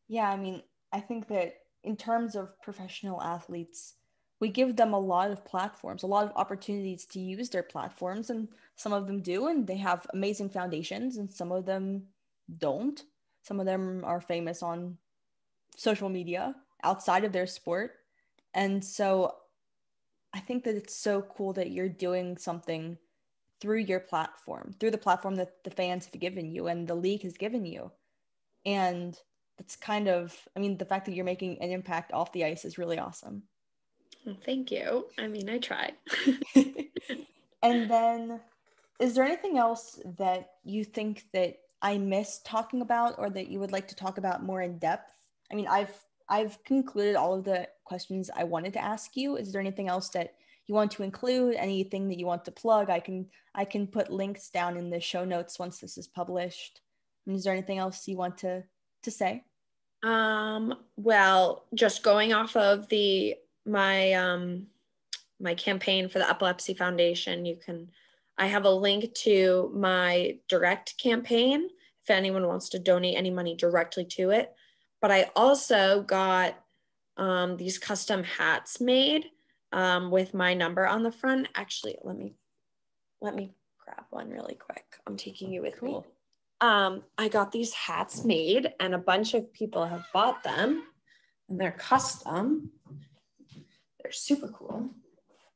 Yeah. I mean, I think that in terms of professional athletes, we give them a lot of platforms, a lot of opportunities to use their platforms, and some of them do, and they have amazing foundations, and some of them don't. Some of them are famous on social media outside of their sport. And so I think that it's so cool that you're doing something through your platform, through the platform that the fans have given you and the league has given you. And that's the fact that you're making an impact off the ice is really awesome. Well, thank you. I try. And then, is there anything else that you think that I missed talking about, or that you would like to talk about more in depth? I mean, I've concluded all of the questions I wanted to ask you. Is there anything else that you want to include? Anything that you want to plug? I can put links down in the show notes once this is published. And is there anything else you want to say? Well, just going off of my campaign for the Epilepsy Foundation, I have a link to my direct campaign if anyone wants to donate any money directly to it. But I also got these custom hats made with my number on the front. Actually, let me grab one really quick. I'm taking you with me. I got these hats made, and a bunch of people have bought them, and they're custom. They're super cool.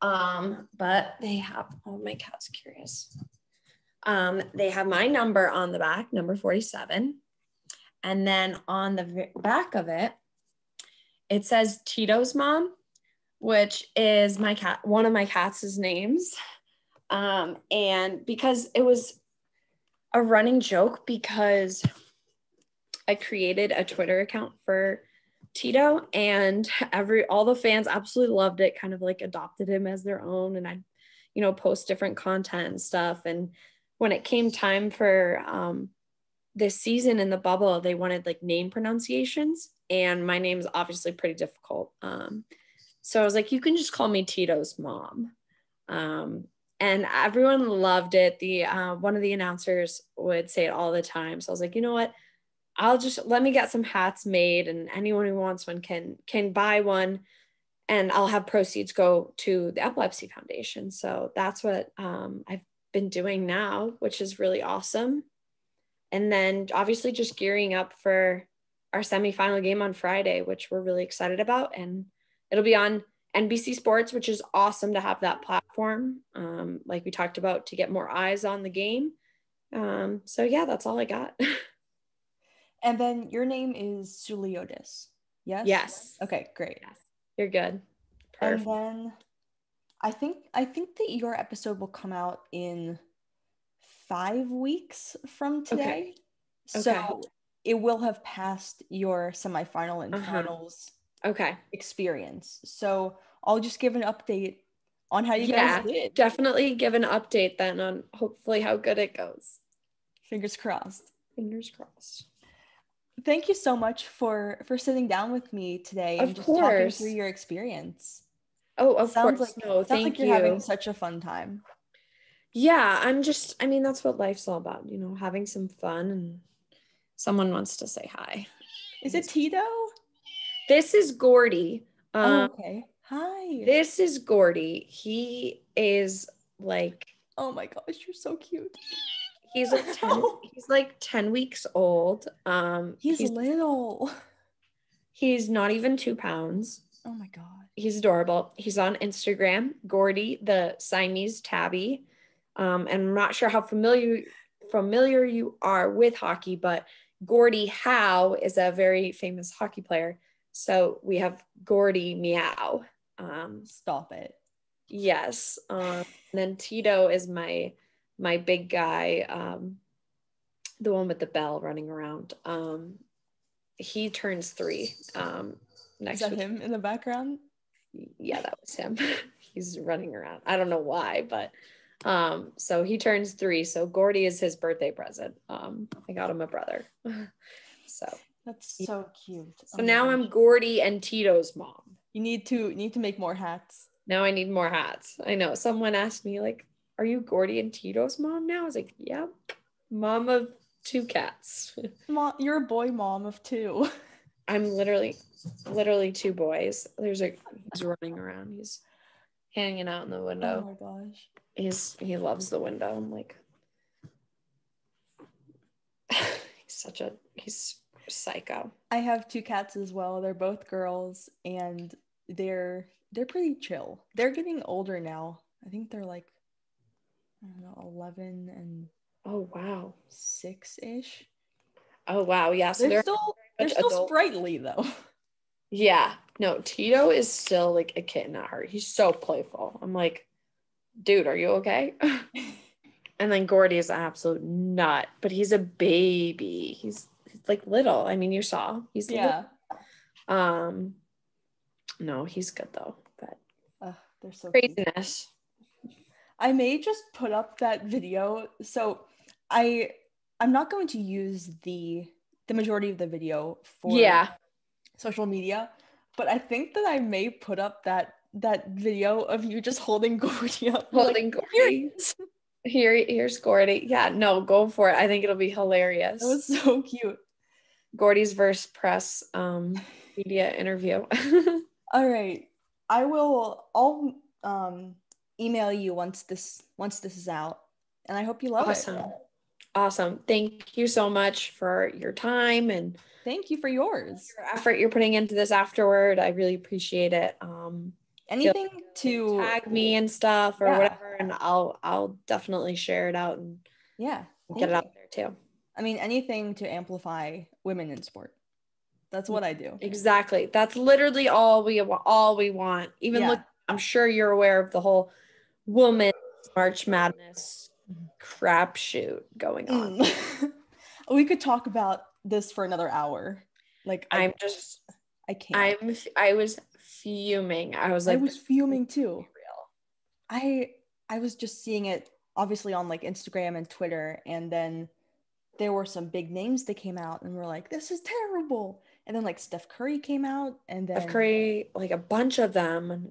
But they have, oh, my cat's curious. They have my number on the back, number 47. And then on the back of it, it says Tito's mom, which is my cat, one of my cats' names. And because it was a running joke, because I created a Twitter account for Tito, and all the fans absolutely loved it, kind of like adopted him as their own. And I'd, post different content and stuff. And when it came time for this season in the bubble, they wanted like name pronunciations, and my name is obviously pretty difficult. So I was like, you can just call me Tito's mom. And everyone loved it. One of the announcers would say it all the time. So I was like, you know what? Let me get some hats made, and anyone who wants one can buy one, and I'll have proceeds go to the Epilepsy Foundation. So that's what I've been doing now, which is really awesome. And then obviously just gearing up for our semifinal game on Friday, which we're really excited about. And it'll be on NBC Sports, which is awesome to have that platform, like we talked about, to get more eyes on the game. So yeah, that's all I got. And then your name is Souliotis. Yes? Yes. Okay, great. Yes. You're good. Perfect. And then I think that your episode will come out in 5 weeks from today. Okay. So it will have passed your semifinal and finals experience. So I'll just give an update on how you guys did. Definitely give an update then on hopefully how good it goes. Fingers crossed. Fingers crossed. Thank you so much for sitting down with me today and just talking through your experience. Oh, of Sounds course. like No, sounds like thank you're having you. such a fun time. Yeah, I mean, that's what life's all about, having some fun, and someone wants to say hi. Is it Tito? This is Gordy. Oh, okay. Hi. This is Gordy. He is like, Oh my gosh, you're so cute. he's like 10, he's like 10 weeks old. He's little. He's not even 2 pounds. Oh my god. He's adorable. He's on Instagram, Gordy, the Siamese tabby. And I'm not sure how familiar you are with hockey, but Gordie Howe is a very famous hockey player. So we have Gordy Meow. Stop it. Yes. And then Tito is my big guy, the one with the bell running around. He turns 3 next Is that week. him in the background? Yeah, that was him. He's running around. I don't know why, but so he turns 3. So Gordy is his birthday present. I got him a brother. So That's so cute. So now I'm Gordy and Tito's mom. You need to make more hats. Now I need more hats. I know. Someone asked me, like, are you Gordy and Tito's mom now? I was like, yep. Mom of 2 cats. Mom, you're a boy mom of 2. I'm literally 2 boys. He's running around. He's hanging out in the window. Oh my gosh. He loves the window. I'm like, he's psycho. I have 2 cats as well. They're both girls, and they're pretty chill. They're getting older now. I think they're like, I don't know, 11 and oh wow, 6-ish. Oh wow, yeah. So they're still sprightly though. Yeah, no, Tito is still like a kitten at heart. He's so playful. I'm like, dude, are you okay? And then Gordy is an absolute nut, but he's a baby. He's like little. I mean, you saw. He's yeah. Little. No, he's good though. But they're so craziness. Cute. I may just put up that video. So I'm not going to use the majority of the video for social media, but I think that I may put up that video of you just holding Gordy up. Holding Gordy. Here's Gordy. Yeah, no, go for it. I think it'll be hilarious. That was so cute. Gordy's verse press media interview. All right. I'll email you once this is out, and I hope you love it. Awesome. Thank you so much for your time, and thank you for yours. Your effort you're putting into this afterward. I really appreciate it. Anything to tag me and stuff or whatever, and I'll definitely share it out and get it out there too. I mean, anything to amplify women in sport. That's what I do. Exactly. That's literally all we want. Even look, I'm sure you're aware of the whole women's March Madness crapshoot going on. We could talk about this for another hour. Like I can't. I was fuming. I was fuming too. I was just seeing it obviously on like Instagram and Twitter, and then there were some big names that came out and were like, this is terrible. And then like Steph Curry came out, and then Steph Curry, like a bunch of them. And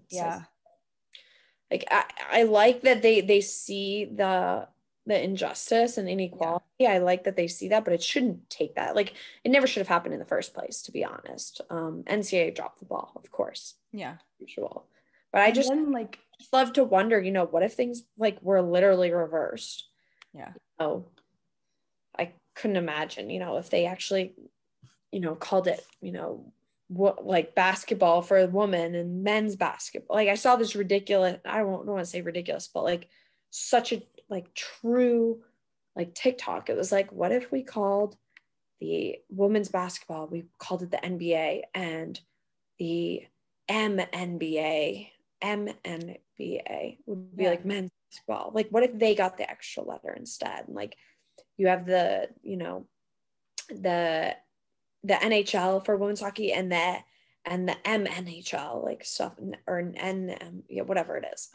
like I like that they see the injustice and inequality. I like that they see that, but it shouldn't take that. Like, it never should have happened in the first place, to be honest. NCAA dropped the ball, of course. Yeah. Usual. But I just love to wonder, what if things like were literally reversed? Yeah. I couldn't imagine, if they actually, called it, like basketball for a woman and men's basketball. Like, I saw this ridiculous, I don't want to say ridiculous, but like such a like true like TikTok. It was like, what if we called the women's basketball, we called it the NBA, and the MNBA would be like men's basketball. Like, what if they got the extra letter instead? And like, you have the NHL for women's hockey and the MNHL, like stuff, or whatever it is.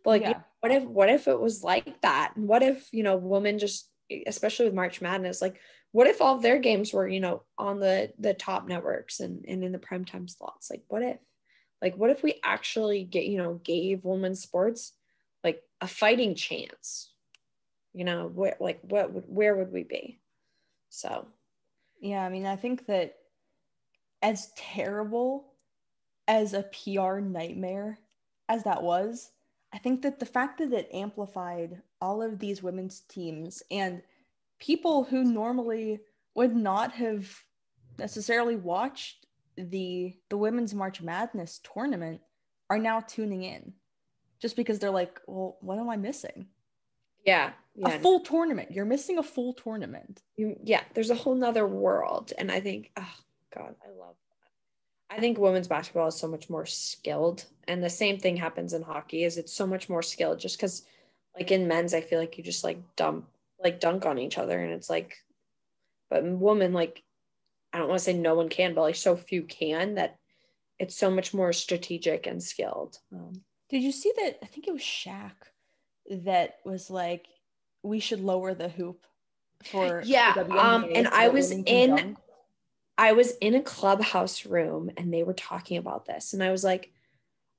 But like, what if it was like that? And what if, women just, especially with March Madness, like, what if all of their games were, on the top networks and in the primetime slots? Like, what if? Like, what if we actually gave women's sports like a fighting chance? Where would we be? So Yeah, I mean, I think that as terrible as a PR nightmare as that was, I think that the fact that it amplified all of these women's teams and people who normally would not have necessarily watched the women's March Madness tournament are now tuning in just because they're like, well, what am I missing? yeah. A full tournament. You're missing a full tournament. There's a whole nother world. And I think, oh God, I think women's basketball is so much more skilled. And the same thing happens in hockey, is it's so much more skilled, just because like in men's, I feel like you just like dunk on each other. And it's like, but in women, like, I don't want to say no one can, but like so few can, that it's so much more strategic and skilled. Did you see that? I think it was Shaq that was like, we should lower the hoop for the WNBA. And I was in a clubhouse room and they were talking about this, and I was like,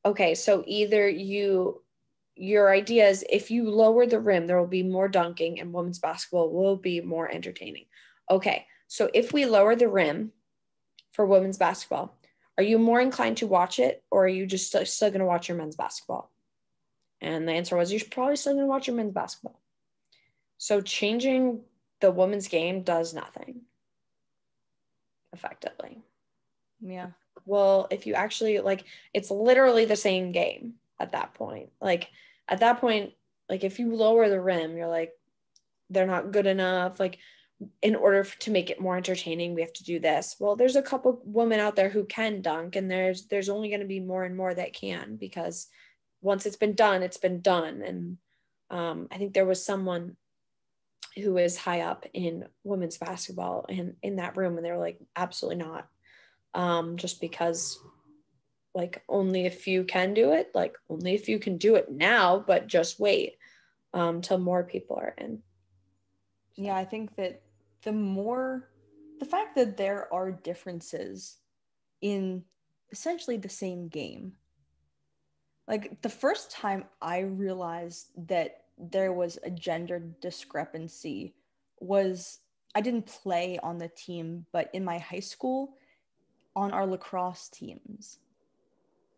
okay, so either your idea is if you lower the rim, there will be more dunking and women's basketball will be more entertaining. Okay, so if we lower the rim for women's basketball, are you more inclined to watch it, or are you just still going to watch your men's basketball? And the answer was, you're probably still going to watch your men's basketball. So changing the women's game does nothing effectively. Yeah. Well, if you actually like, it's literally the same game at that point. Like at that point, like if you lower the rim, you're like, they're not good enough. Like in order to make it more entertaining, we have to do this. Well, there's a couple women out there who can dunk, and there's only going to be more and more that can, because once it's been done, it's been done. And I think there was someone who is high up in women's basketball and in that room, and they were like, absolutely not. Just because like only a few can do it, like only a few can do it now, but just wait till more people are in. So. Yeah, I think that the fact that there are differences in essentially the same game. Like the first time I realized that there was a gender discrepancy was, I didn't play on the team, but in my high school on our lacrosse teams,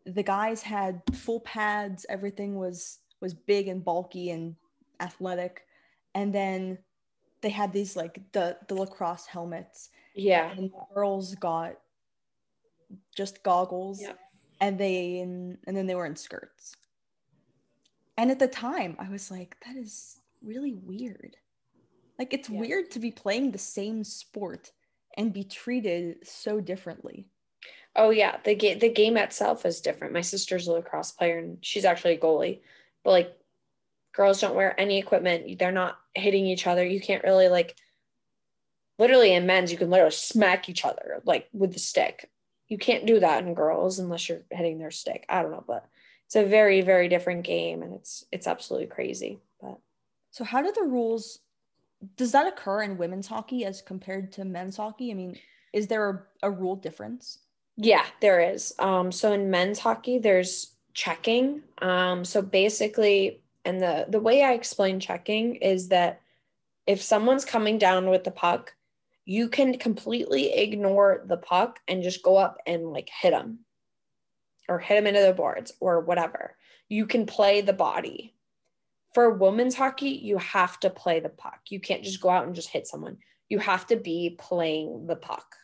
the guys had full pads, everything was big and bulky and athletic, and then they had these like the lacrosse helmets. Yeah. And the girls got just goggles. Yeah. And then they were in skirts. And at the time I was like, that is really weird. Like it's weird to be playing the same sport and be treated so differently. Oh yeah, the game itself is different. My sister's a lacrosse player and she's actually a goalie, but like girls don't wear any equipment. They're not hitting each other. You can't really like, literally in men's, you can literally smack each other like with the stick. You can't do that in girls unless you're hitting their stick. I don't know, but it's a very, very different game, and it's absolutely crazy. But so how do the rules, does that occur in women's hockey as compared to men's hockey? I mean, is there a rule difference? yeah, there is. So in men's hockey, there's checking. So basically, and the way I explain checking is that if someone's coming down with the puck, you can completely ignore the puck and just go up and like hit them or hit them into the boards or whatever. You can play the body. For women's hockey, you have to play the puck. You can't just go out and just hit someone. You have to be playing the puck.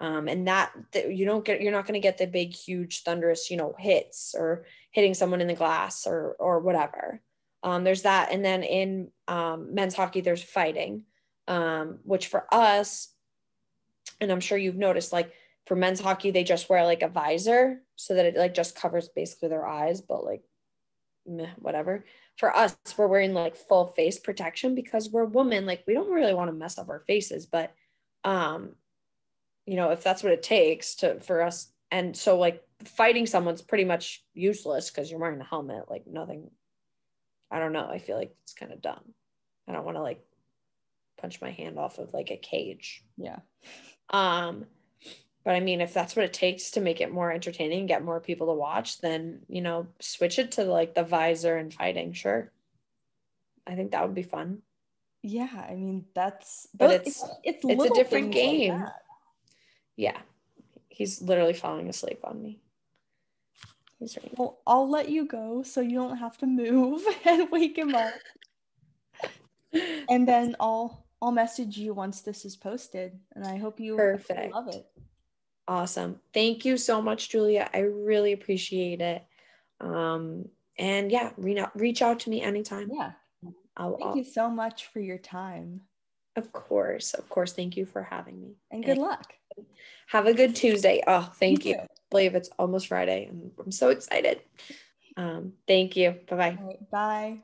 And that you're not going to get the big, huge, thunderous, hits or hitting someone in the glass or whatever. There's that. And then in men's hockey, there's fighting, which for us, and I'm sure you've noticed, like for men's hockey, they just wear like a visor so that it like just covers basically their eyes, but like meh, whatever. For us, we're wearing like full face protection because we're women. Like we don't really want to mess up our faces, but if that's what it takes for us. And so like fighting someone's pretty much useless because you're wearing a helmet, like nothing. I don't know. I feel like it's kind of dumb. I don't want to like punch my hand off of like a cage. Yeah. But But I mean, if that's what it takes to make it more entertaining, get more people to watch, then, you know, switch it to like the visor and fighting. Sure. I think that would be fun. Yeah, I mean, But it's it's a little different things like game. that. Yeah. He's literally falling asleep on me. Well, I'll let you go so you don't have to move and wake him up. And then I'll message you once this is posted, and I hope you love it. Awesome. Thank you so much, Julia. I really appreciate it. And yeah, reach out to me anytime. Yeah. Thank you so much for your time. Of course. Thank you for having me. And good luck. Have a good Tuesday. Oh, thank you. I believe it's almost Friday. I'm so excited. Thank you. Bye-bye. All right, bye.